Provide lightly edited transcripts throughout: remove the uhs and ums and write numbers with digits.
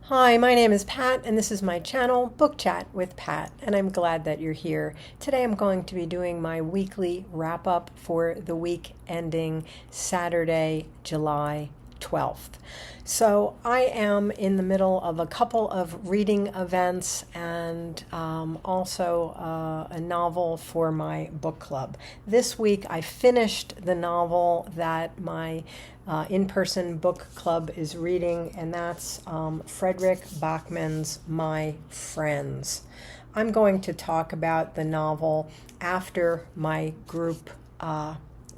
Hi, my name is Pat, and this is my channel, Book Chat with Pat, and I'm glad that you're here. Today I'm going to be doing my weekly wrap-up for the week ending Saturday, July 12th. So I am in the middle of a couple of reading events and also a novel for my book club. This week I finished the novel that my in-person book club is reading, and that's Frederik Backman's My Friends. I'm going to talk about the novel after my group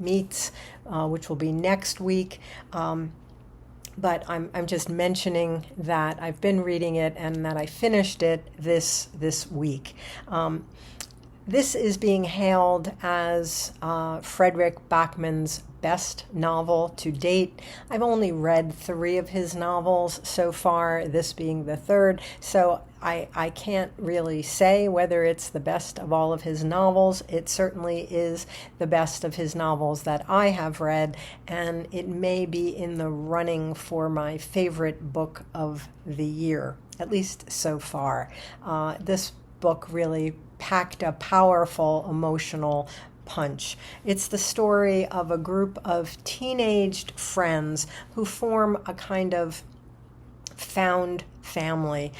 meets, which will be next week. But I'm just mentioning that I've been reading it and that I finished it this week. This is being hailed as Frederik Backman's best novel to date. I've only read 3 of his novels so far, this being the 3rd, so I can't really say whether it's the best of all of his novels. It certainly is the best of his novels that I have read, and it may be in the running for my favorite book of the year, at least so far. This book really packed a powerful emotional punch. It's the story of a group of teenaged friends who form a kind of found family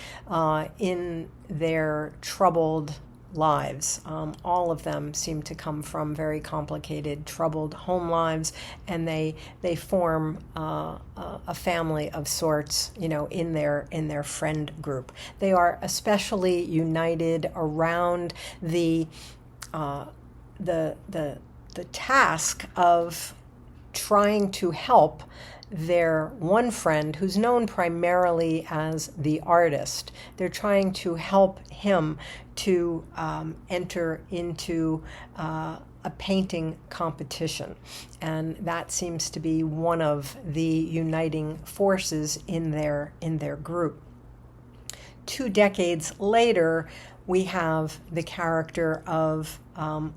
in their troubled lives. All of them seem to come from very complicated, troubled home lives, and they form a family of sorts, in their friend group. They are especially united around the task of trying to help their one friend who's known primarily as the artist. They're trying to help him to enter into a painting competition. And that seems to be one of the uniting forces in their group. 2 decades later, we have the character of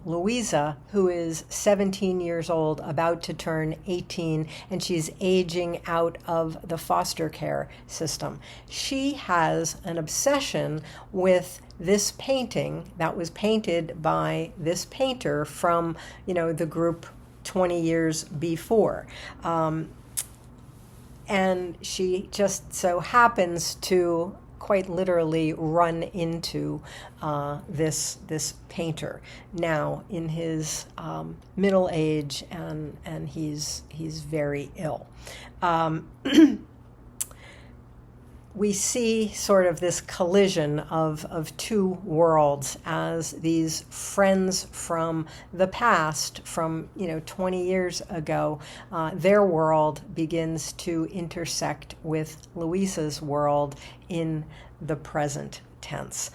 Louisa, who is 17 years old, about to turn 18, and she's aging out of the foster care system. She has an obsession with this painting that was painted by this painter from, the group 20 years before. And she just so happens to quite literally run into this painter now in his middle age, and he's very ill. We see sort of this collision of 2 worlds as these friends from the past, from 20 years ago, their world begins to intersect with Louisa's world in the present tense.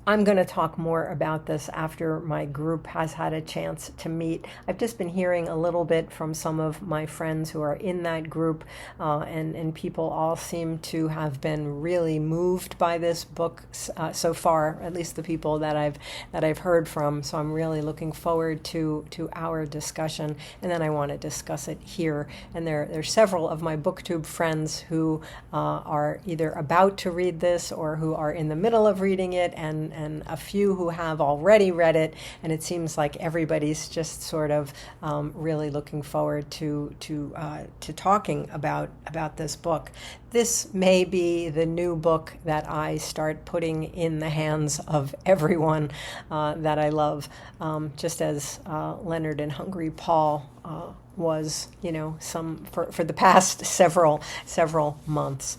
I'm going to talk more about this after my group has had a chance to meet. I've just been hearing a little bit from some of my friends who are in that group, and people all seem to have been really moved by this book so far, at least the people that I've heard from. So I'm really looking forward to our discussion, and then I want to discuss it here. And there's several of my BookTube friends who are either about to read this or who are in the middle of reading it, and a few who have already read it, and it seems like everybody's just sort of really looking forward to talking about this book. This may be the new book that I start putting in the hands of everyone that I love, just as Leonard and Hungry Paul was, for the past several months.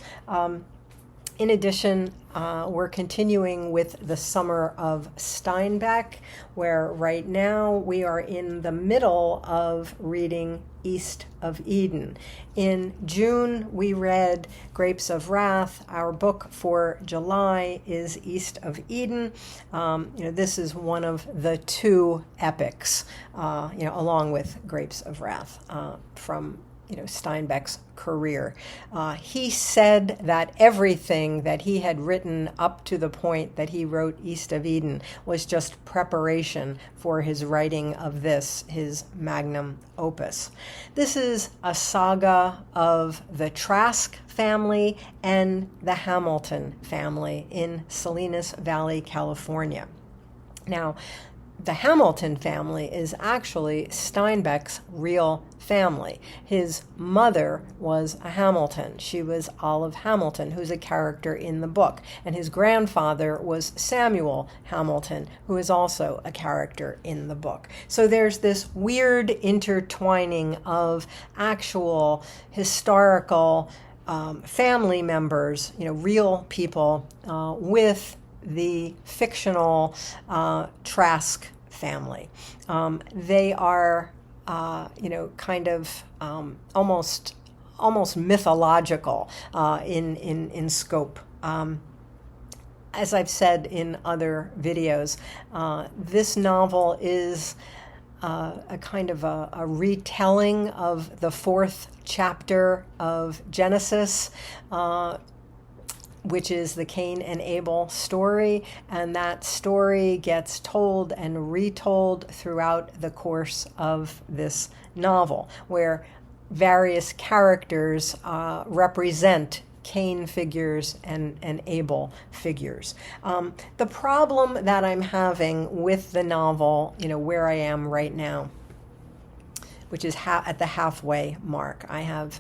In addition, we're continuing with the Summer of Steinbeck, where right now we are in the middle of reading East of Eden. In June, we read Grapes of Wrath. Our book for July is East of Eden. This is one of the 2 epics, along with Grapes of Wrath from Steinbeck's career. He said that everything that he had written up to the point that he wrote East of Eden was just preparation for his writing of this, his magnum opus. This is a saga of the Trask family and the Hamilton family in Salinas Valley, California. Now, the Hamilton family is actually Steinbeck's real family. His mother was a Hamilton. She was Olive Hamilton, who's a character in the book. And his grandfather was Samuel Hamilton, who is also a character in the book. So there's this weird intertwining of actual historical family members, real people, with the fictional Trask family. They are, kind of almost mythological in scope. As I've said in other videos, this novel is a kind of a retelling of the 4th chapter of Genesis, which is the Cain and Abel story, and that story gets told and retold throughout the course of this novel, where various characters represent Cain figures and Abel figures. The problem that I'm having with the novel, where I am right now, which is at the halfway mark, I have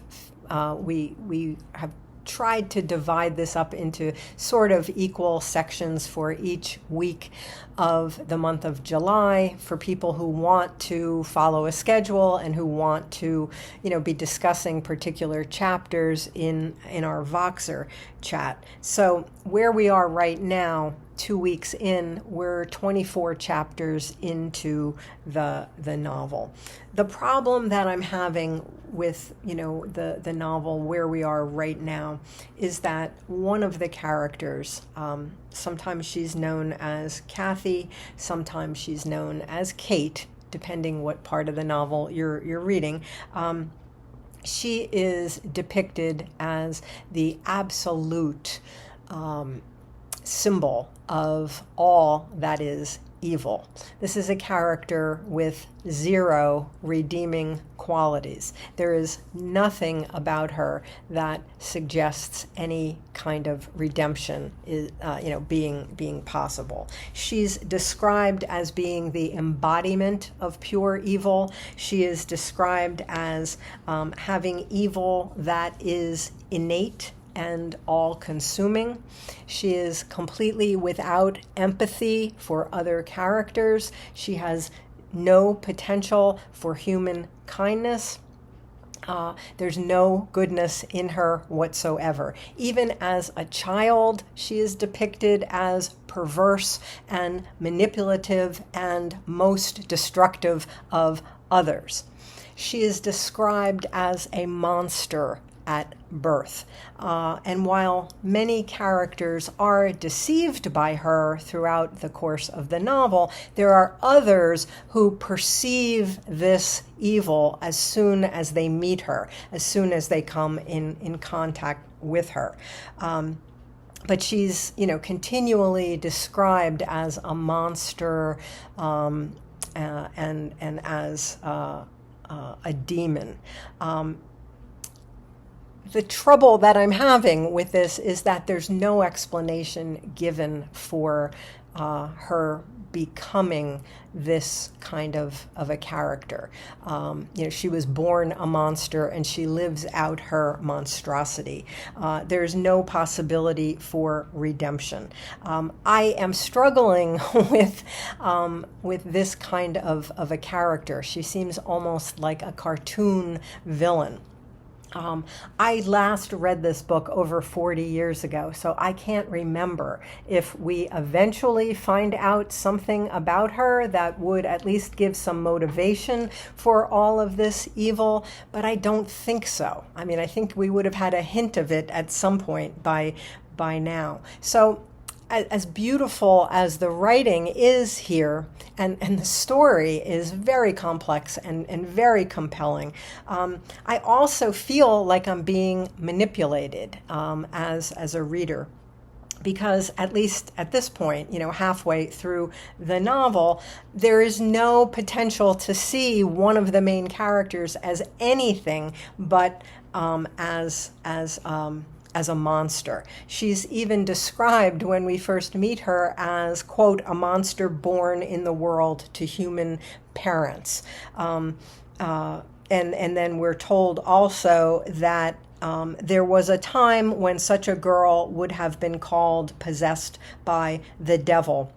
we have tried to divide this up into sort of equal sections for each week of the month of July for people who want to follow a schedule and who want to, be discussing particular chapters in our Voxer chat. So where we are right now, 2 weeks in, we're 24 chapters into the novel. The problem that I'm having with, the novel where we are right now is that one of the characters, sometimes she's known as Kathy, sometimes she's known as Kate, depending what part of the novel you're reading. She is depicted as the absolute symbol of all that is evil. This is a character with 0 redeeming qualities. There is nothing about her that suggests any kind of redemption is, being possible. She's described as being the embodiment of pure evil. She is described as having evil that is innate and all-consuming. She is completely without empathy for other characters. She has no potential for human kindness. There's no goodness in her whatsoever. Even as a child, she is depicted as perverse and manipulative and most destructive of others. She is described as a monster at birth. And while many characters are deceived by her throughout the course of the novel, there are others who perceive this evil as soon as they meet her, as soon as they come in contact with her. But she's, continually described as a monster and as a demon. The trouble that I'm having with this is that there's no explanation given for her becoming this kind of a character. She was born a monster and she lives out her monstrosity. There's no possibility for redemption. I am struggling with this kind of a character. She seems almost like a cartoon villain. I last read this book over 40 years ago, so I can't remember if we eventually find out something about her that would at least give some motivation for all of this evil, but I don't think so. I mean, I think we would have had a hint of it at some point by now. So as beautiful as the writing is here, and the story is very complex and very compelling, I also feel like I'm being manipulated as a reader. Because at least at this point, halfway through the novel, there is no potential to see one of the main characters as anything but as a monster. She's even described when we first meet her as, quote, a monster born in the world to human parents. And then we're told also that there was a time when such a girl would have been called possessed by the devil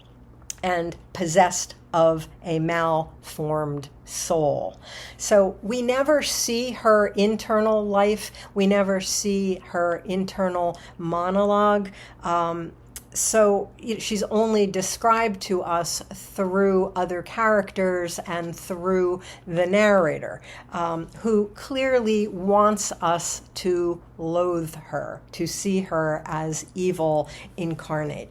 and possessed of a malformed soul. So we never see her internal life. We never see her internal monologue. So she's only described to us through other characters and through the narrator, who clearly wants us to loathe her, to see her as evil incarnate.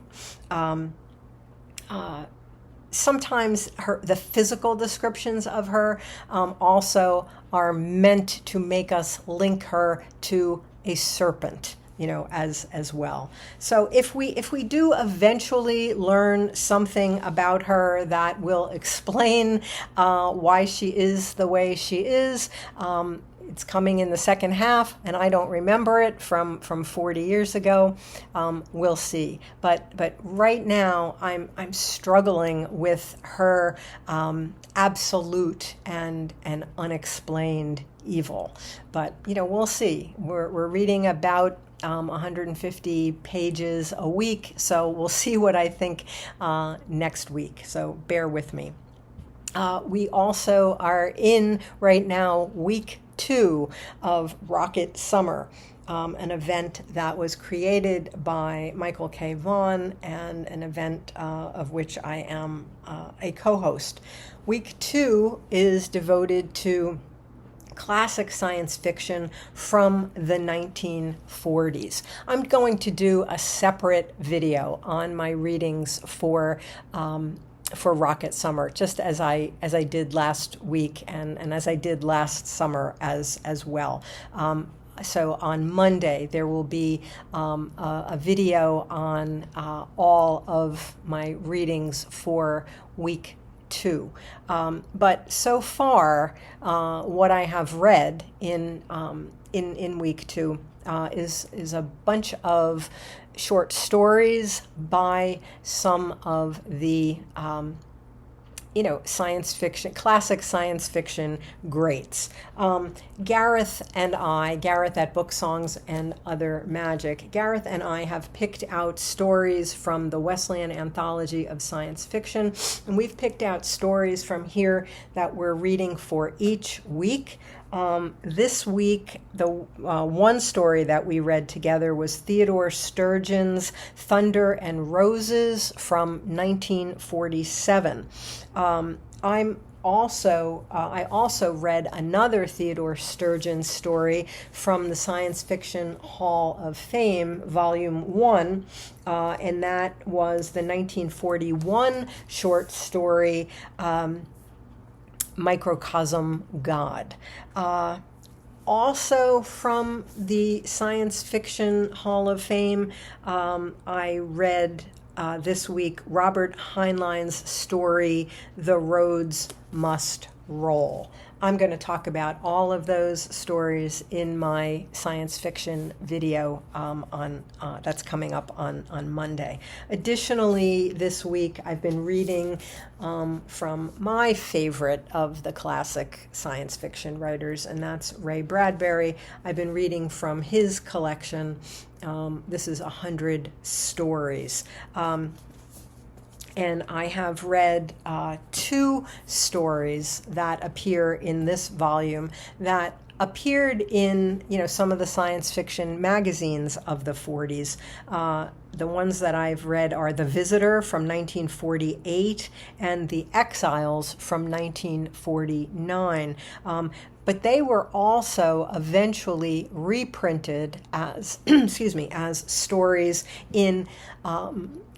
Sometimes the physical descriptions of her also are meant to make us link her to a serpent, as well. So if we do eventually learn something about her that will explain why she is the way she is, it's coming in the second half, and I don't remember it from 40 years ago. We'll see. But right now, I'm struggling with her absolute and unexplained evil. But we'll see. We're reading about 150 pages a week, so we'll see what I think next week. So bear with me. We also are in right now week 2 of Rocket Summer, an event that was created by Michael K. Vaughan and an event of which I am a co-host. Week 2 is devoted to classic science fiction from the 1940s. I'm going to do a separate video on my readings for Rocket Summer, just as I did last week and as I did last summer as well. So on Monday there will be a video on all of my readings for week 2. But so far, what I have read in week 2 is a bunch of short stories by some of the classic science fiction greats. Gareth at Book Songs and Other Magic, Gareth and I have picked out stories from the Wesleyan Anthology of Science Fiction, and we've picked out stories from here that we're reading for each week. This week, the one story that we read together was Theodor Sturgeon's Thunder and Roses from 1947. I also read another Theodor Sturgeon story from the Science Fiction Hall of Fame, Volume 1, and that was the 1941 short story Microcosm God. Also from the Science Fiction Hall of Fame, I read this week Robert Heinlein's story, The Roads Must Roll. I'm going to talk about all of those stories in my science fiction video that's coming up on Monday. Additionally, this week I've been reading from my favorite of the classic science fiction writers, and that's Ray Bradbury. I've been reading from his collection. This is 100 stories. And I have read 2 stories that appear in this volume that appeared in some of the science fiction magazines of the 40s. The ones that I've read are The Visitor from 1948 and The Exiles from 1949. But they were also eventually reprinted as as stories in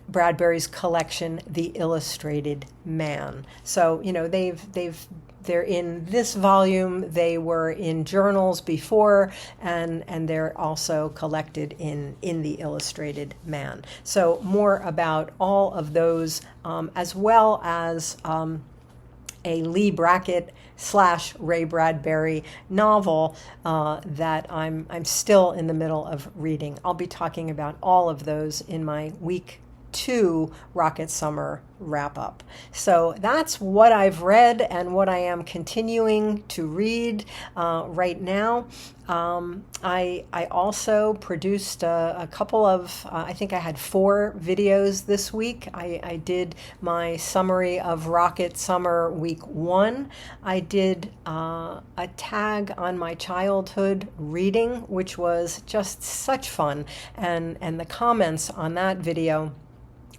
Bradbury's collection, The Illustrated Man. So, you know, they're in this volume, they were in journals before, and they're also collected in The Illustrated Man. So more about all of those, as well as a Lee Brackett / Ray Bradbury novel that I'm still in the middle of reading. I'll be talking about all of those in my week 2 Rocket Summer wrap up. So that's what I've read and what I am continuing to read right now. I also produced a couple of, I think I had 4 videos this week. I did my summary of Rocket Summer week 1. I did a tag on my childhood reading, which was just such fun. And the comments on that video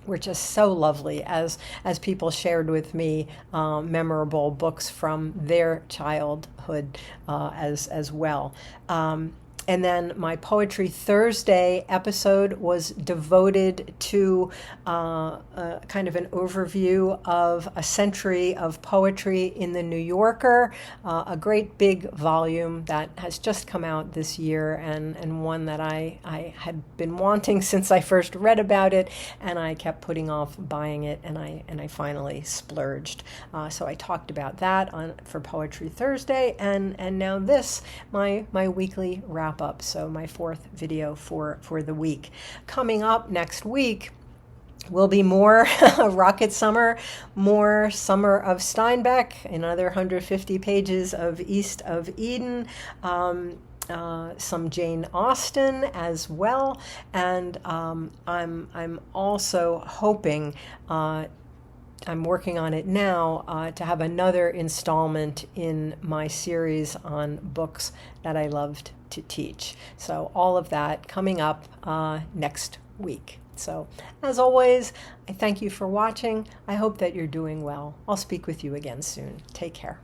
were just so lovely as people shared with me memorable books from their childhood as well. And then my Poetry Thursday episode was devoted to kind of an overview of a century of poetry in the New Yorker, a great big volume that has just come out this year, and one that I had been wanting since I first read about it, and I kept putting off buying it, and I finally splurged. So I talked about that for Poetry Thursday, and now this, my weekly wrap up. So my 4th video for the week. Coming up next week will be more Rocket Summer, more Summer of Steinbeck, another 150 pages of East of Eden, some Jane Austen as well, and I'm also hoping, I'm working on it now, to have another installment in my series on books that I loved to teach. So all of that coming up next week. So as always, I thank you for watching. I hope that you're doing well. I'll speak with you again soon. Take care.